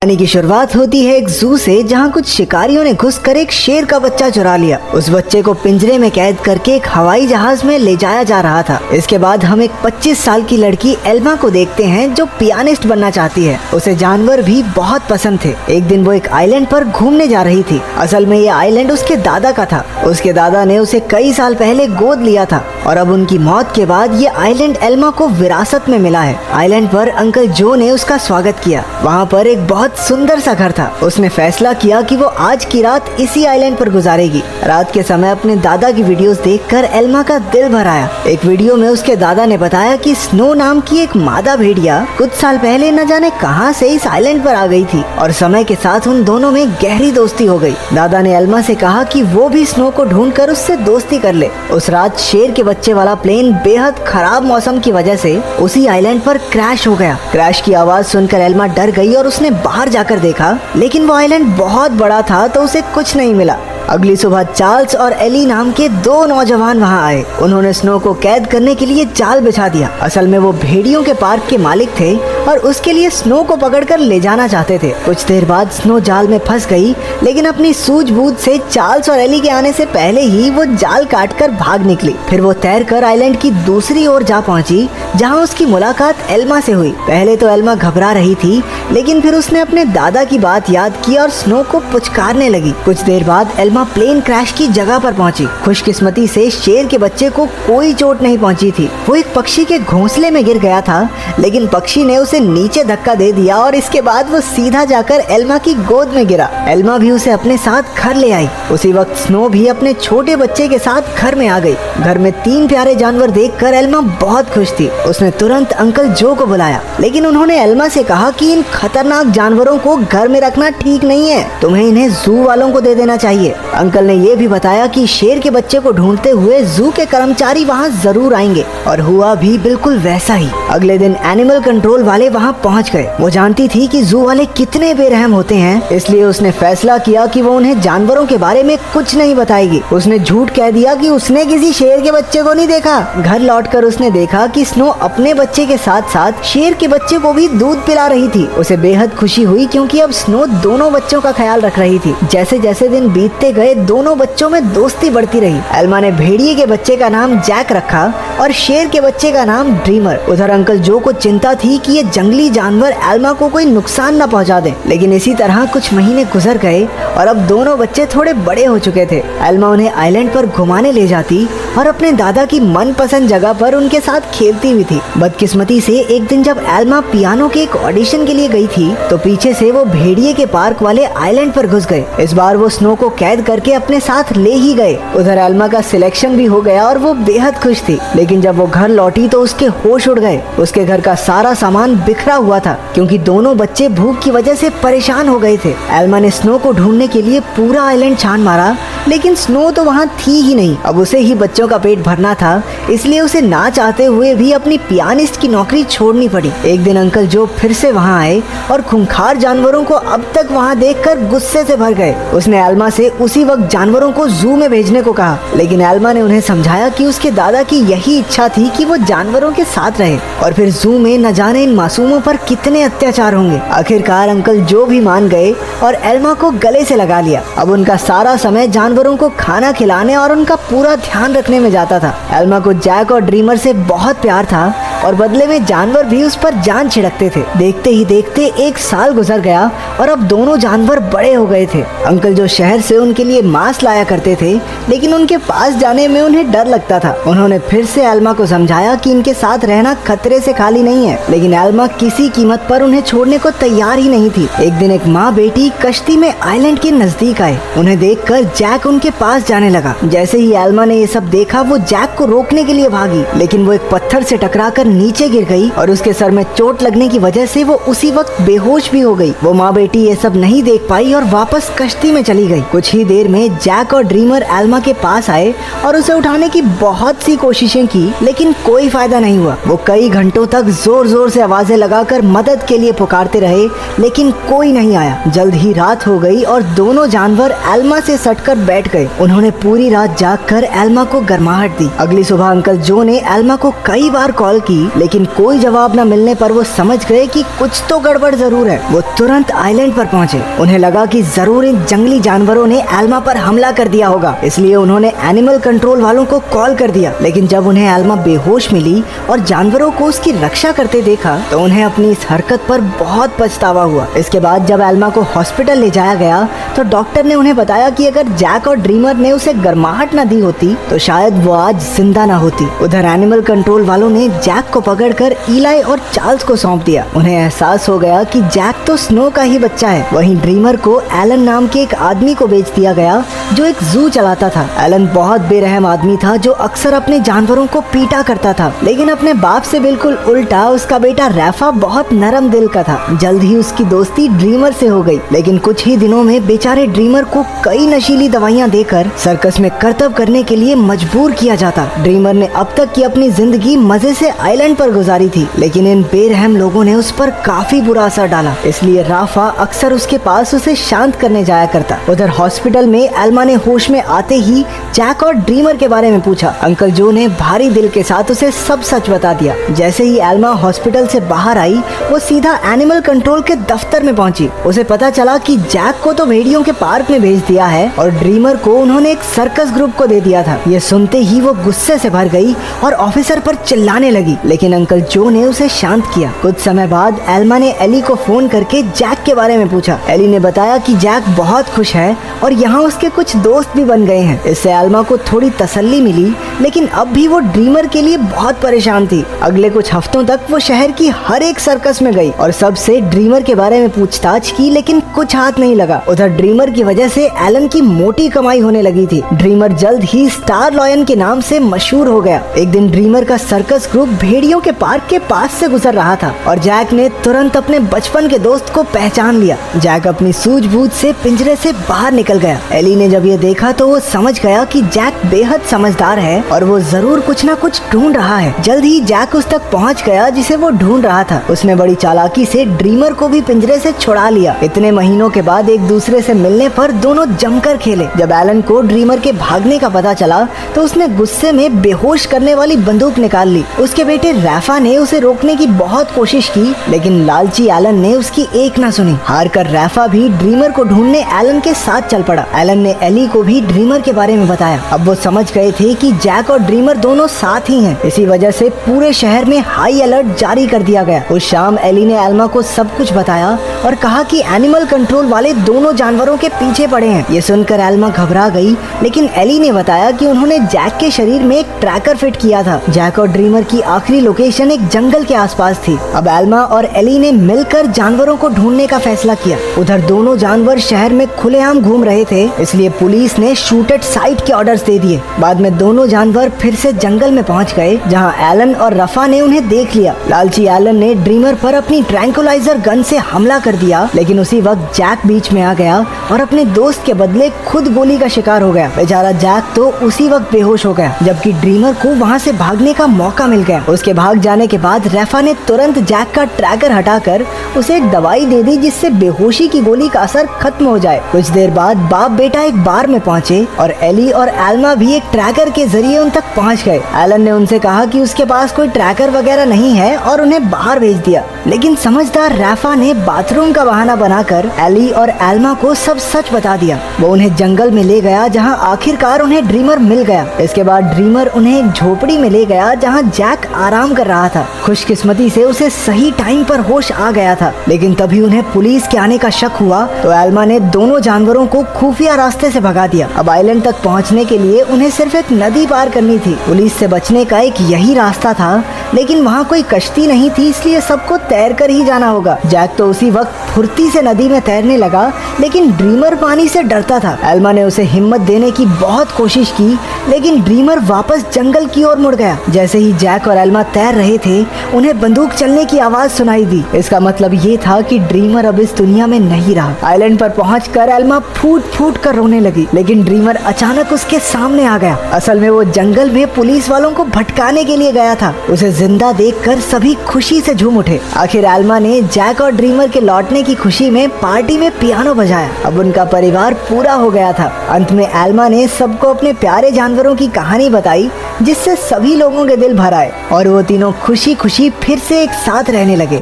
कहानी की शुरुआत होती है एक जू से, जहाँ कुछ शिकारियों ने घुसकर एक शेर का बच्चा चुरा लिया। उस बच्चे को पिंजरे में कैद करके एक हवाई जहाज में ले जाया जा रहा था। इसके बाद हम एक 25 साल की लड़की एल्मा को देखते हैं जो पियानिस्ट बनना चाहती है। उसे जानवर भी बहुत पसंद थे। एक दिन वो एक आइलैंड पर घूमने जा रही थी। असल में ये आइलैंड उसके दादा का था। उसके दादा ने उसे कई साल पहले गोद लिया था और अब उनकी मौत के बाद ये आइलैंड एल्मा को विरासत में मिला है। आइलैंड पर अंकल जो ने उसका स्वागत किया। वहाँ पर एक बहुत सुंदर सा घर था। उसने फैसला किया कि वो आज की रात इसी आइलैंड पर गुजारेगी। रात के समय अपने दादा की वीडियोस देखकर एल्मा का दिल भर आया। एक वीडियो में उसके दादा ने बताया कि स्नो नाम की एक मादा भेड़िया कुछ साल पहले न जाने कहां से इस आइलैंड पर आ गई थी और समय के साथ उन दोनों में गहरी दोस्ती हो गई। दादा ने एल्मा से कहा कि वो भी स्नो को ढूंढकर उससे दोस्ती कर ले। उस रात शेर के बच्चे वाला प्लेन बेहद खराब मौसम की वजह से उसी आइलैंड पर क्रैश हो गया। क्रैश की आवाज सुनकर एल्मा डर गई और उसने बाहर जाकर देखा, लेकिन वो आइलैंड बहुत बड़ा था तो उसे कुछ नहीं मिला। अगली सुबह चार्ल्स और एली नाम के दो नौजवान वहां आए। उन्होंने स्नो को कैद करने के लिए जाल बिछा दिया। असल में वो भेड़ियों के पार्क के मालिक थे और उसके लिए स्नो को पकड़कर ले जाना चाहते थे। कुछ देर बाद स्नो जाल में फंस गई, लेकिन अपनी सूझबूझ से चार्ल्स और एली के आने से पहले ही वो जाल काटकर भाग निकली। फिर वो तैरकर आइलैंड की दूसरी ओर जा पहुंची, जहां उसकी मुलाकात एल्मा से हुई। पहले तो एल्मा घबरा रही थी, लेकिन फिर उसने अपने दादा की बात याद की और स्नो को पुचकारने लगी। कुछ देर बाद एल्मा प्लेन क्रैश की जगह पर पहुंची। खुशकिस्मती से शेर के बच्चे को कोई चोट नहीं पहुंची थी। वो एक पक्षी के घोंसले में गिर गया था, लेकिन पक्षी ने उसे नीचे धक्का दे दिया और इसके बाद वो सीधा जाकर एल्मा की गोद में गिरा। एल्मा भी उसे अपने साथ घर ले आई। उसी वक्त स्नो भी अपने छोटे बच्चे के साथ घर में आ गई। घर में 3 प्यारे जानवर देखकर एल्मा बहुत खुश थी। उसने तुरंत अंकल जो को बुलाया, लेकिन उन्होंने एल्मा से कहा कि इन खतरनाक जानवरों को घर में रखना ठीक नहीं है, तुम्हें इन्हें जू वालों को दे देना चाहिए। अंकल ने ये भी बताया कि शेर के बच्चे को ढूंढते हुए जू के कर्मचारी वहाँ जरूर आएंगे, और हुआ भी बिल्कुल वैसा ही। अगले दिन एनिमल कंट्रोल वाले वहाँ पहुँच गए। वो जानती थी कि जू वाले कितने बेरहम होते हैं, इसलिए उसने फैसला किया कि वो उन्हें जानवरों के बारे में कुछ नहीं बताएगी। उसने झूठ कह दिया कि उसने किसी शेर के बच्चे को नहीं देखा। घर लौटकर उसने देखा कि स्नो अपने बच्चे के साथ साथ शेर के बच्चे को भी दूध पिला रही थी। उसे बेहद खुशी हुई क्योंकि अब स्नो दोनों बच्चों का ख्याल रख रही थी। जैसे जैसे दिन बीतते गए दोनों बच्चों में दोस्ती बढ़ती रही। एल्मा ने भेड़िए के बच्चे का नाम जैक रखा और शेर के बच्चे का नाम ड्रीमर। उधर अंकल जो को चिंता थी कि ये जंगली जानवर एल्मा को कोई नुकसान न पहुंचा दें, लेकिन इसी तरह कुछ महीने गुजर गए और अब दोनों बच्चे थोड़े बड़े हो चुके थे। एल्मा उन्हें आइलैंड पर घुमाने ले जाती और अपने दादा की मनपसंद जगह पर उनके साथ खेलती हुई थी। बदकिस्मती से एक दिन जब एल्मा पियानो के एक ऑडिशन के लिए गई थी, तो पीछे से वो भेड़िए के पार्क वाले आइलैंड पर घुस गए। इस बार वो स्नो को कैद करके अपने साथ ले ही गए। उधर एल्मा का सिलेक्शन भी हो गया और वो बेहद खुश थी, लेकिन जब वो घर लौटी तो उसके होश उड़ गए। उसके घर का सारा सामान बिखरा हुआ था क्योंकि दोनों बच्चे भूख की वजह से परेशान हो गए थे। एल्मा ने स्नो को ढूंढने के लिए पूरा आइलैंड छान मारा, लेकिन स्नो तो वहाँ थी ही नहीं। अब उसे ही बच्चों का पेट भरना था, इसलिए उसे ना चाहते हुए भी अपनी पियानिस्ट की नौकरी छोड़नी पड़ी। एक दिन अंकल जो फिर से वहाँ आए और खूंखार जानवरों को अब तक वहाँ देखकर गुस्से से भर गए। उसने एल्मा से उसी वक्त जानवरों को जू में भेजने को कहा, लेकिन एल्मा ने उन्हें समझाया कि उसके दादा की यही इच्छा थी कि वो जानवरों के साथ रहे, और फिर जू में न जाने इन मासूमों पर कितने अत्याचार होंगे। आखिरकार अंकल जो भी मान गए और एल्मा को गले से लगा लिया। अब उनका सारा समय जानवरों को खाना खिलाने और उनका पूरा ध्यान रखने में जाता था। एल्मा को जैक और ड्रीमर से बहुत प्यार था और बदले में जानवर भी उस पर जान छिड़कते थे। देखते ही देखते 1 साल गुजर गया और अब दोनों जानवर बड़े हो गए थे। अंकल जो शहर से उनके लिए मांस लाया करते थे, लेकिन उनके पास जाने में उन्हें डर लगता था। उन्होंने फिर से एल्मा को समझाया कि इनके साथ रहना खतरे से खाली नहीं है, लेकिन एल्मा किसी कीमत पर उन्हें छोड़ने को तैयार ही नहीं थी। एक दिन एक माँ बेटी कश्ती में आइलैंड के नजदीक आए। उन्हें देखकर जैक उनके पास जाने लगा। जैसे ही एल्मा ने ये सब देखा, वो जैक को रोकने के लिए भागी, लेकिन वो एक पत्थर से टकराकर नीचे गिर गई और उसके सर में चोट लगने की वजह से वो उसी वक्त बेहोश भी हो गई। वो माँ बेटी ये सब नहीं देख पाई और वापस कश्ती में चली गई। कुछ ही देर में जैक और ड्रीमर एल्मा के पास आए और उसे उठाने की बहुत सी कोशिशें की, लेकिन कोई फायदा नहीं हुआ। वो कई घंटों तक जोर जोर से आवाजें लगाकर मदद के लिए पुकारते रहे, लेकिन कोई नहीं आया। जल्द ही रात हो गई और दोनों जानवर एल्मा से सटकर बैठ गए। उन्होंने पूरी रात जागकर एल्मा को गर्माहट दी। अगली सुबह अंकल जो ने एल्मा को कई बार कॉल की, लेकिन कोई जवाब न मिलने पर वो समझ गए कि कुछ तो गड़बड़ जरूर है। वो तुरंत आइलैंड पर पहुंचे। उन्हें लगा कि जरूर इन जंगली जानवरों ने एल्मा पर हमला कर दिया होगा, इसलिए उन्होंने एनिमल कंट्रोल वालों को कॉल कर दिया। लेकिन जब उन्हें एल्मा बेहोश मिली और जानवरों को उसकी रक्षा करते देखा तो उन्हें अपनी इस हरकत पर बहुत पछतावा हुआ। इसके बाद जब एल्मा को हॉस्पिटल ले जाया गया तो डॉक्टर ने उन्हें बताया कि अगर जैक और ड्रीमर ने उसे गर्माहट न दी होती तो शायद वो आज जिंदा न होती। उधर एनिमल कंट्रोल वालों ने जैक को पकड़कर इलाई और चार्ल्स को सौंप दिया। उन्हें एहसास हो गया कि जैक तो स्नो का ही बच्चा है। वहीं ड्रीमर को एलन नाम के एक आदमी को बेच दिया गया जो एक जू चलाता था। एलन बहुत बेरहम आदमी था जो अक्सर अपने जानवरों को पीटा करता था, लेकिन अपने बाप से बिल्कुल उल्टा उसका बेटा रैफा बहुत नरम दिल का था। जल्द ही उसकी दोस्ती ड्रीमर से हो गई, लेकिन कुछ ही दिनों में बेचारे ड्रीमर को कई नशीली दवाइयां देकर सर्कस में करतब करने के लिए मजबूर किया जाता। ड्रीमर ने अब तक की अपनी जिंदगी मजे से आइलैंड पर गुजारी थी, लेकिन इन बेरहम लोगों ने उस पर काफी बुरा असर डाला, इसलिए राफा अक्सर उसके पास उसे शांत करने जाया करता। उधर हॉस्पिटल में एल्मा ने होश में आते ही जैक और ड्रीमर के बारे में पूछा। अंकल जो ने भारी दिल के साथ उसे सब सच बता दिया। जैसे ही एल्मा हॉस्पिटल से बाहर आई वो सीधा एनिमल कंट्रोल के दफ्तर में पहुंची। उसे पता चला कि जैक को तो भेड़ियों के पार्क में भेज दिया है और ड्रीमर को उन्होंने एक सर्कस ग्रुप को दे दिया था। ये सुनते ही वो गुस्से से भर गई और ऑफिसर पर चिल्लाने लगी, लेकिन अंकल जो ने उसे शांत किया। कुछ समय बाद एल्मा ने एली को फोन करके जैक के बारे में पूछा। एली ने बताया कि जैक बहुत खुश है और यहाँ उसके कुछ दोस्त भी बन गए हैं। इससे एल्मा को थोड़ी तसल्ली मिली, लेकिन अब भी वो ड्रीमर के लिए बहुत परेशान थी। अगले कुछ हफ्तों तक वो शहर की हर एक सर्कस में गई और सबसे ड्रीमर के बारे में पूछताछ की, लेकिन कुछ हाथ नहीं लगा। उधर ड्रीमर की वजह से एलन की मोटी कमाई होने लगी थी। ड्रीमर जल्द ही स्टार लॉयन के नाम से मशहूर हो गया। एक दिन ड्रीमर का सर्कस ग्रुप भेड़ियों के पार्क के पास से गुजर रहा था और जैक ने तुरंत अपने बचपन के दोस्त को पहचान लिया। जैक अपनी सूझबूझ से पिंजरे से बाहर निकल गया। एली ने जब ये देखा तो वो समझ गया कि जैक बेहद समझदार है और वो जरूर कुछ ना कुछ ढूंढ रहा है। जल्द ही जैक उस तक पहुंच गया जिसे वो ढूंढ रहा था। उसने बड़ी चालाकी से ड्रीमर को भी पिंजरे से छुड़ा लिया। इतने महीनों के बाद एक दूसरे से मिलने पर दोनों जमकर खेले। जब एलन को ड्रीमर के भागने का पता चला तो उसने गुस्से में बेहोश करने वाली बंदूक निकाल ली। उसके बेटे रैफा ने उसे रोकने की बहुत कोशिश की, लेकिन लालची एलन ने उसकी एक ना सुनी। हार कर रैफा भी ड्रीमर को ढूंढने एलन के साथ चल पड़ा। एलन ने एली को भी ड्रीमर के बारे में बताया। अब वो समझ गए थे कि जैक और ड्रीमर दोनों साथ ही हैं। इसी वजह से पूरे शहर में हाई अलर्ट जारी कर दिया गया। उस शाम एली ने एल्मा को सब कुछ बताया और कहा कि एनिमल कंट्रोल वाले दोनों जानवरों के पीछे पड़े हैं। ये सुनकर एल्मा घबरा गई, लेकिन एली ने बताया कि उन्होंने जैक के शरीर में एक ट्रैकर फिट किया था। जैक और ड्रीमर की आखिरी लोकेशन एक जंगल के आसपास थी। अब एल्मा और एली ने मिलकर जानवरों को ढूंढने का फैसला किया। उधर दोनों जानवर शहर में खुलेआम घूम रहे थे, इसलिए पुलिस ने शूट एट साइट के ऑर्डर्स दे दिए। बाद में दोनों जानवर फिर से जंगल में पहुंच गए, जहां एलन और रफा ने उन्हें देख लिया। लालची एलन ने ड्रीमर पर अपनी ट्रैंकुलाइजर गन से हमला कर दिया, लेकिन उसी वक्त जैक बीच में आ गया और अपने दोस्त के बदले खुद गोली का शिकार हो गया। बेचारा जैक तो उसी वक्त बेहोश हो गया, जबकि ड्रीमर को वहां से भागने का मौका मिल गया। उसके भाग जाने के बाद रैफा ने तुरंत जैक का ट्रैकर हटाकर उसे एक दवाई दे दी, जिससे बेहोशी की गोली का असर खत्म हो जाए। कुछ देर बाद बाप बेटा एक बार में पहुंचे और एली और एल्मा भी एक ट्रैकर के जरिए उन तक पहुंच गए। एलन ने उनसे कहा कि उसके पास कोई ट्रैकर वगैरह नहीं है और उन्हें बाहर भेज दिया, लेकिन समझदार रैफा ने बाथरूम का बहाना बनाकर एली और एल्मा को सब सच बता दिया। वो उन्हें जंगल में ले गया, जहां आखिरकार उन्हें ड्रीमर मिल गया। इसके बाद ड्रीमर उन्हें एक झोपड़ी में ले गया, जहां जैक आराम कर रहा था। खुशकिस्मती से उसे सही टाइम पर होश आ गया था, लेकिन तभी उन्हें पुलिस के आने का शक हुआ तो एल्मा ने दोनों जानवरों को खुफिया रास्ते से भगा दिया। अब आइलैंड तक पहुंचने के लिए उन्हें सिर्फ एक नदी पार करनी थी। पुलिस से बचने का एक यही रास्ता था, लेकिन वहाँ कोई कश्ती नहीं थी, इसलिए सबको तैर कर ही जाना होगा। जैक तो उसी वक्त फुर्ती से नदी में तैरने लगा, लेकिन ड्रीमर पानी से डरता था। एल्मा ने उसे हिम्मत देने की बहुत कोशिश की, लेकिन ड्रीमर वापस जंगल की ओर मुड़ गया। जैसे ही जैक और एल्मा तैर रहे थे, उन्हें बंदूक चलने की आवाज सुनाई दी। इसका मतलब ये था कि ड्रीमर अब इस दुनिया में नहीं रहा। आइलैंड पर पहुंचकर एल्मा फूट फूट कर रोने लगी, लेकिन ड्रीमर अचानक उसके सामने आ गया। असल में वो जंगल में पुलिस वालों को भटकाने के लिए गया था। उसे जिंदा देखकर सभी खुशी से झूम उठे। आखिर एल्मा ने जैक और ड्रीमर के लौटने पाने की खुशी में पार्टी में पियानो बजाया। अब उनका परिवार पूरा हो गया था। अंत में एल्मा ने सबको अपने प्यारे जानवरों की कहानी बताई, जिससे सभी लोगों के दिल भर आए और वो तीनों खुशी खुशी फिर से एक साथ रहने लगे।